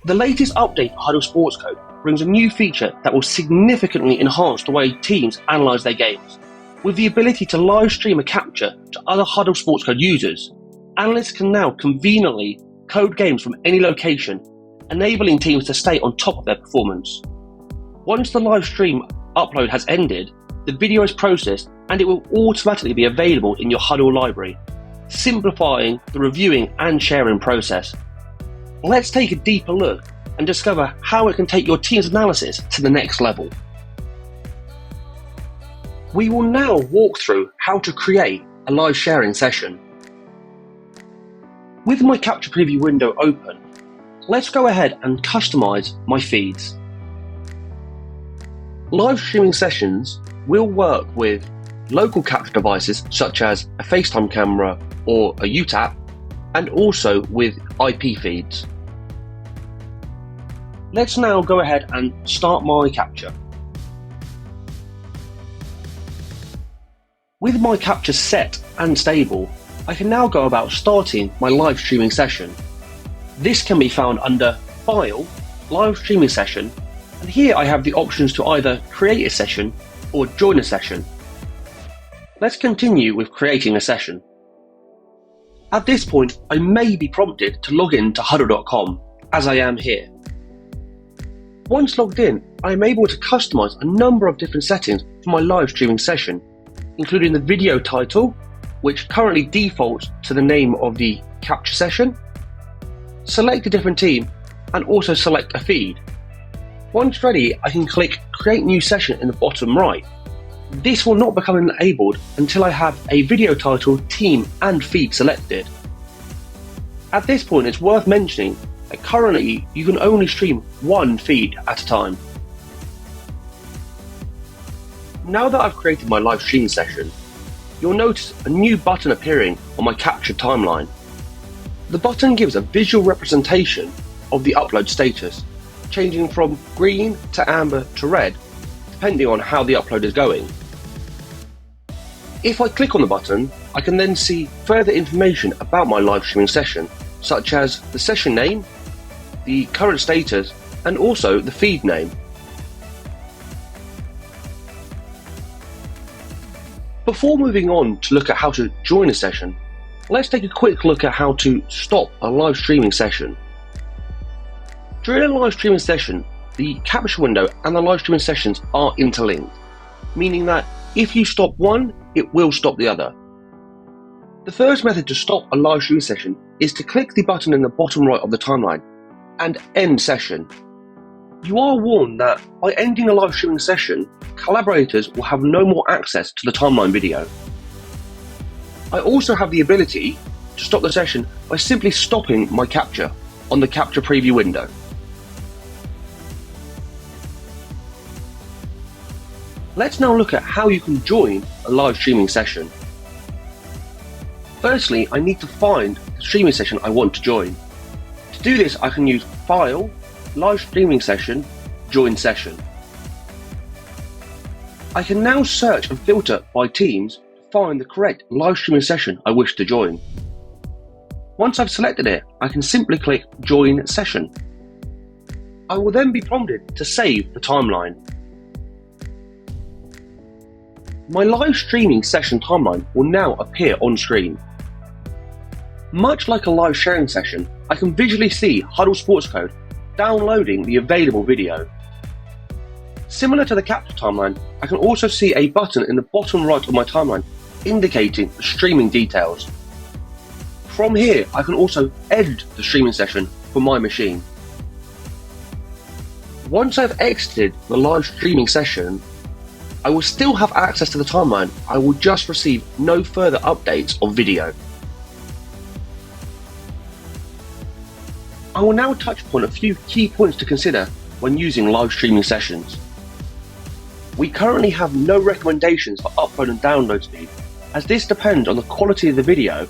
The latest update for Hudl Sportscode brings a new feature that will significantly enhance the way teams analyse their games. With the ability to live stream a capture to other Hudl Sportscode users, analysts can now conveniently code games from any location, enabling teams to stay on top of their performance. Once the live stream upload has ended, the video is processed and it will automatically be available in your Hudl library, simplifying the reviewing and sharing process. Let's take a deeper look and discover how it can take your team's analysis to the next level. We will now walk through how to create a live sharing session. With my capture preview window open, let's go ahead and customize my feeds. Live streaming sessions will work with local capture devices such as a FaceTime camera or a UTAP, and also with IP feeds. Let's now go ahead and start my capture. With my capture set and stable, I can now go about starting my live streaming session. This can be found under File, Live Streaming Session, and here I have the options to either create a session or join a session. Let's continue with creating a session. At this point, I may be prompted to log in to Hudl.com, as I am here. Once logged in, I am able to customize a number of different settings for my live streaming session, including the video title, which currently defaults to the name of the capture session, select a different team, and also select a feed. Once ready, I can click Create New Session in the bottom right. This will not become enabled until I have a video title, team, and feed selected. At this point, it's worth mentioning that currently you can only stream one feed at a time. Now that I've created my live streaming session, you'll notice a new button appearing on my captured timeline. The button gives a visual representation of the upload status, changing from green to amber to red, depending on how the upload is going. If I click on the button, I can then see further information about my live streaming session, such as the session name, the current status, and also the feed name. Before moving on to look at how to join a session, let's take a quick look at how to stop a live streaming session. During a live streaming session, the capture window and the live streaming sessions are interlinked, meaning that if you stop one, it will stop the other. The first method to stop a live streaming session is to click the button in the bottom right of the timeline and end session. You are warned that by ending a live streaming session, collaborators will have no more access to the timeline video. I also have the ability to stop the session by simply stopping my capture on the capture preview window. Let's now look at how you can join a live streaming session. Firstly, I need to find the streaming session I want to join. To do this, I can use File, Live Streaming Session, Join Session. I can now search and filter by teams to find the correct live streaming session I wish to join. Once I've selected it, I can simply click Join Session. I will then be prompted to save the timeline. My live streaming session timeline will now appear on screen. Much like a live sharing session, I can visually see Hudl Sportscode downloading the available video. Similar to the capture timeline, I can also see a button in the bottom right of my timeline indicating the streaming details. From here, I can also edit the streaming session for my machine. Once I've exited the live streaming session, I will still have access to the timeline. I will just receive no further updates of video. I will now touch upon a few key points to consider when using live streaming sessions. We currently have no recommendations for upload and download speed, as this depends on the quality of the video.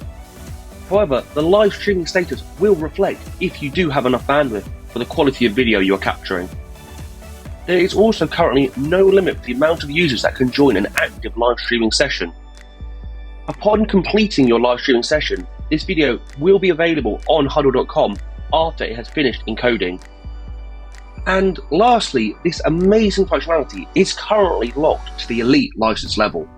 However, the live streaming status will reflect if you do have enough bandwidth for the quality of video you are capturing. There is also currently no limit for the amount of users that can join an active live streaming session. Upon completing your live streaming session, this video will be available on Hudl.com after it has finished encoding, And lastly, this amazing functionality is currently locked to the Elite license level.